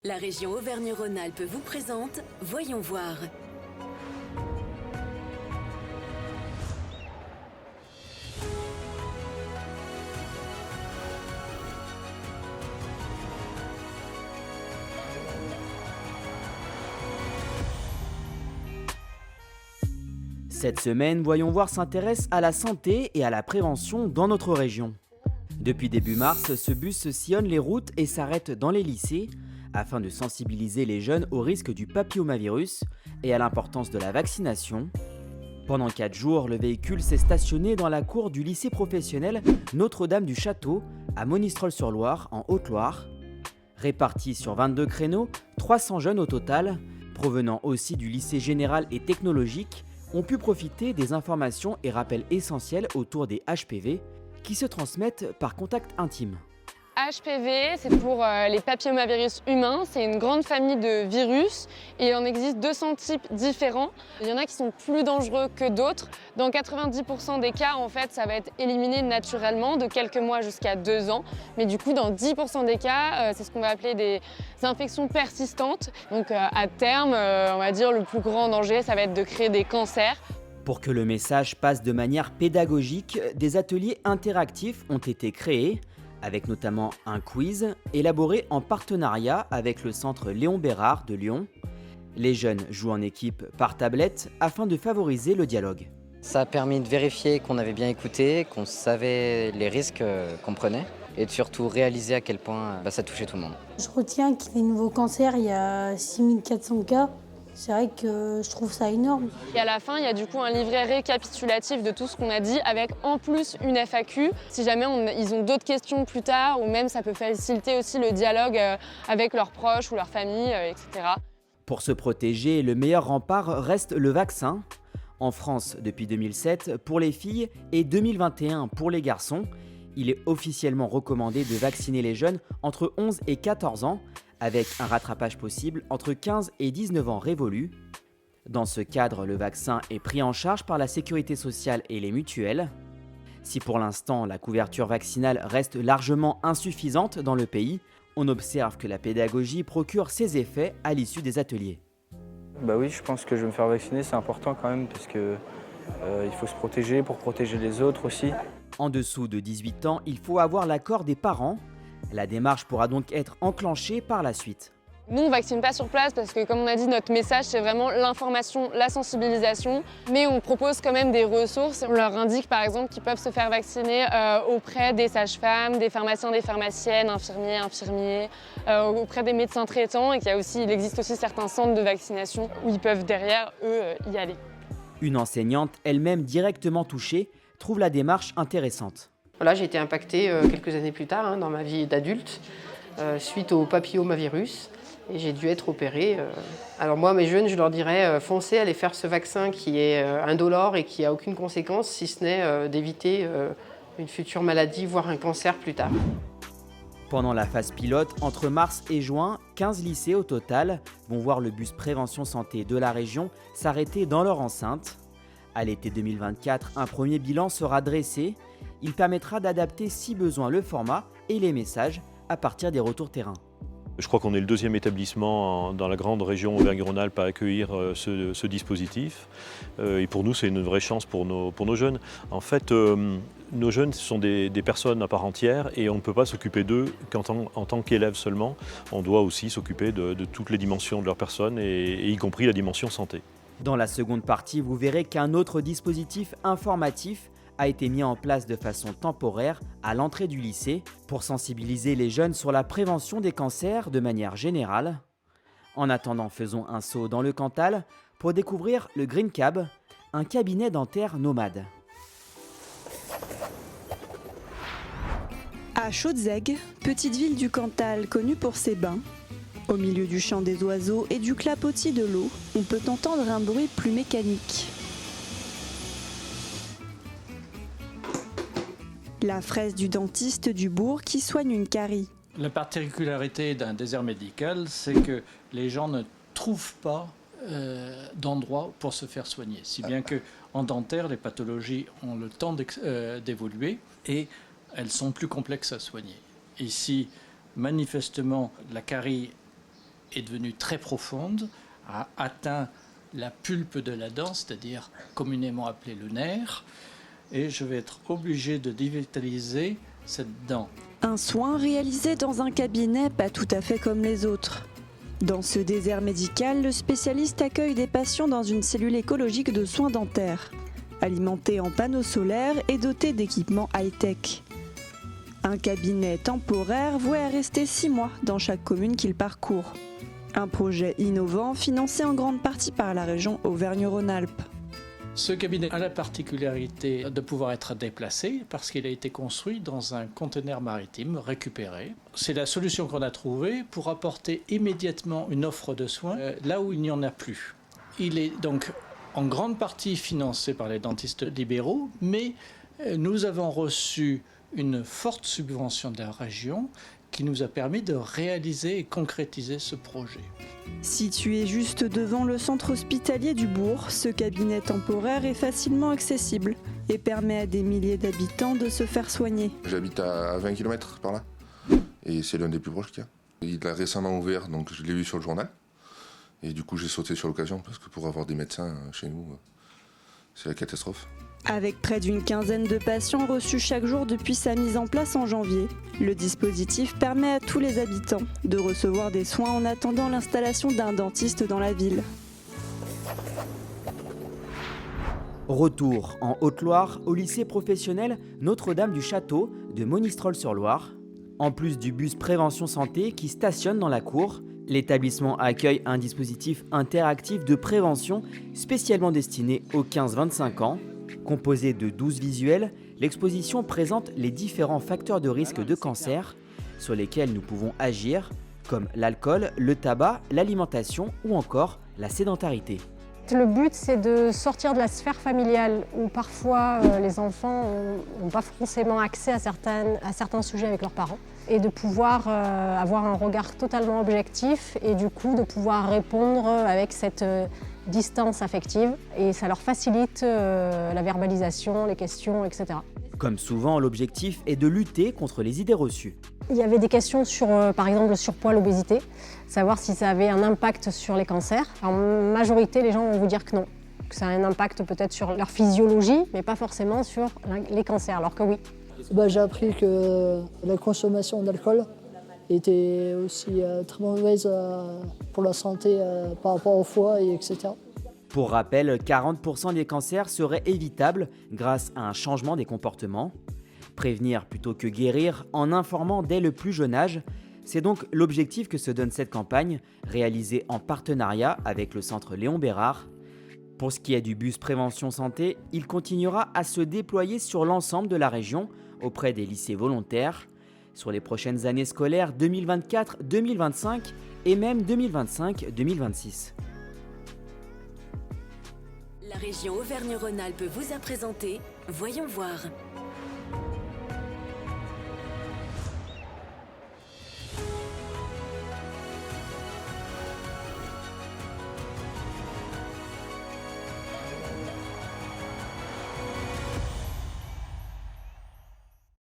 La région Auvergne-Rhône-Alpes vous présente Voyons voir. Cette semaine, Voyons voir s'intéresse à la santé et à la prévention dans notre région. Depuis début mars, ce bus sillonne les routes et s'arrête dans les lycées afin de sensibiliser les jeunes au risque du papillomavirus et à l'importance de la vaccination. Pendant 4 jours, le véhicule s'est stationné dans la cour du lycée professionnel Notre-Dame du Château à Monistrol-sur-Loire en Haute-Loire. Répartis sur 22 créneaux, 300 jeunes au total, provenant aussi du lycée général et technologique, ont pu profiter des informations et rappels essentiels autour des HPV qui se transmettent par contact intime. HPV, c'est pour les papillomavirus humains. C'est une grande famille de virus et il en existe 200 types différents. Il y en a qui sont plus dangereux que d'autres. Dans 90% des cas, en fait, ça va être éliminé naturellement de quelques mois jusqu'à 2 ans. Mais du coup, dans 10% des cas, c'est ce qu'on va appeler des infections persistantes. Donc à terme, on va dire le plus grand danger, ça va être de créer des cancers. Pour que le message passe de manière pédagogique, des ateliers interactifs ont été créés, avec notamment un quiz élaboré en partenariat avec le centre Léon Bérard de Lyon. Les jeunes jouent en équipe par tablette afin de favoriser le dialogue. Ça a permis de vérifier qu'on avait bien écouté, qu'on savait les risques qu'on prenait et de surtout réaliser à quel point ça touchait tout le monde. Je retiens qu'il y a de nouveaux cancers, il y a 6400 cas. C'est vrai que je trouve ça énorme. Et à la fin, il y a du coup un livret récapitulatif de tout ce qu'on a dit avec en plus une FAQ. Si jamais ils ont d'autres questions plus tard ou même ça peut faciliter aussi le dialogue avec leurs proches ou leur famille, etc. Pour se protéger, le meilleur rempart reste le vaccin. En France, depuis 2007 pour les filles et 2021 pour les garçons, il est officiellement recommandé de vacciner les jeunes entre 11 et 14 ans, avec un rattrapage possible entre 15 et 19 ans révolus. Dans ce cadre, le vaccin est pris en charge par la sécurité sociale et les mutuelles. Si pour l'instant la couverture vaccinale reste largement insuffisante dans le pays, on observe que la pédagogie procure ses effets à l'issue des ateliers. Bah oui, je pense que je vais me faire vacciner, c'est important quand même, parce que il faut se protéger pour protéger les autres aussi. En dessous de 18 ans, il faut avoir l'accord des parents. La démarche pourra donc être enclenchée par la suite. Nous, on ne vaccine pas sur place parce que, comme on a dit, notre message, c'est vraiment l'information, la sensibilisation. Mais on propose quand même des ressources. On leur indique, par exemple, qu'ils peuvent se faire vacciner auprès des sages-femmes, des pharmaciens, des pharmaciennes, infirmiers, auprès des médecins traitants. Et il existe aussi certains centres de vaccination où ils peuvent derrière, eux, y aller. Une enseignante, elle-même directement touchée, trouve la démarche intéressante. Voilà, j'ai été impactée quelques années plus tard dans ma vie d'adulte suite au papillomavirus et j'ai dû être opérée. Alors moi, mes jeunes, je leur dirais foncez, allez faire ce vaccin qui est indolore et qui n'a aucune conséquence si ce n'est d'éviter une future maladie, voire un cancer plus tard. Pendant la phase pilote, entre mars et juin, 15 lycées au total vont voir le bus prévention santé de la région s'arrêter dans leur enceinte. À l'été 2024, un premier bilan sera dressé. Il permettra d'adapter si besoin le format et les messages à partir des retours terrain. Je crois qu'on est le deuxième établissement dans la grande région Auvergne-Rhône-Alpes à accueillir ce dispositif. Et pour nous, c'est une vraie chance pour nos jeunes. En fait, nos jeunes sont des personnes à part entière et on ne peut pas s'occuper d'eux en tant qu'élèves seulement. On doit aussi s'occuper de toutes les dimensions de leur personne et y compris la dimension santé. Dans la seconde partie, vous verrez qu'un autre dispositif informatif a été mis en place de façon temporaire à l'entrée du lycée pour sensibiliser les jeunes sur la prévention des cancers de manière générale. En attendant, faisons un saut dans le Cantal pour découvrir le Green Cab, un cabinet dentaire nomade. À Chaudzègue, petite ville du Cantal connue pour ses bains, au milieu du chant des oiseaux et du clapotis de l'eau, on peut entendre un bruit plus mécanique. La fraise du dentiste du bourg qui soigne une carie. La particularité d'un désert médical, c'est que les gens ne trouvent pas d'endroit pour se faire soigner. Si bien qu'en dentaire, les pathologies ont le temps d'évoluer et elles sont plus complexes à soigner. Ici, manifestement, la carie est devenue très profonde, a atteint la pulpe de la dent, c'est-à-dire communément appelée le nerf, et je vais être obligé de dévitaliser cette dent. Un soin réalisé dans un cabinet pas tout à fait comme les autres. Dans ce désert médical, le spécialiste accueille des patients dans une cellule écologique de soins dentaires, alimentée en panneaux solaires et dotée d'équipements high-tech. Un cabinet temporaire voué à rester 6 mois dans chaque commune qu'il parcourt. Un projet innovant financé en grande partie par la région Auvergne-Rhône-Alpes. Ce cabinet a la particularité de pouvoir être déplacé parce qu'il a été construit dans un conteneur maritime récupéré. C'est la solution qu'on a trouvée pour apporter immédiatement une offre de soins là où il n'y en a plus. Il est donc en grande partie financé par les dentistes libéraux, mais nous avons reçu une forte subvention de la région qui nous a permis de réaliser et concrétiser ce projet. Situé juste devant le centre hospitalier du bourg, ce cabinet temporaire est facilement accessible et permet à des milliers d'habitants de se faire soigner. J'habite à 20 km par là et c'est l'un des plus proches qu'il y a. Il a récemment ouvert, donc je l'ai vu sur le journal et du coup j'ai sauté sur l'occasion parce que pour avoir des médecins chez nous, c'est la catastrophe. Avec près d'une quinzaine de patients reçus chaque jour depuis sa mise en place en janvier, le dispositif permet à tous les habitants de recevoir des soins en attendant l'installation d'un dentiste dans la ville. Retour en Haute-Loire au lycée professionnel Notre-Dame du Château de Monistrol-sur-Loire. En plus du bus Prévention Santé qui stationne dans la cour, l'établissement accueille un dispositif interactif de prévention spécialement destiné aux 15-25 ans. Composée de 12 visuels, l'exposition présente les différents facteurs de risque de cancer sur lesquels nous pouvons agir, comme l'alcool, le tabac, l'alimentation ou encore la sédentarité. Le but, c'est de sortir de la sphère familiale où parfois les enfants n'ont pas forcément accès à certains sujets avec leurs parents et de pouvoir avoir un regard totalement objectif et du coup de pouvoir répondre avec cette distance affective et ça leur facilite la verbalisation, les questions, etc. Comme souvent, l'objectif est de lutter contre les idées reçues. Il y avait des questions sur, par exemple, le surpoids, l'obésité, savoir si ça avait un impact sur les cancers. En majorité, les gens vont vous dire que non, que ça a un impact peut-être sur leur physiologie, mais pas forcément sur les cancers, alors que oui. J'ai appris que la consommation d'alcool était aussi très mauvaise pour la santé par rapport au foie, etc. Pour rappel, 40% des cancers seraient évitables grâce à un changement des comportements. Prévenir plutôt que guérir en informant dès le plus jeune âge, c'est donc l'objectif que se donne cette campagne, réalisée en partenariat avec le centre Léon Bérard. Pour ce qui est du bus Prévention Santé, il continuera à se déployer sur l'ensemble de la région auprès des lycées volontaires, sur les prochaines années scolaires 2024-2025 et même 2025-2026. La région Auvergne-Rhône-Alpes vous a présenté Voyons voir.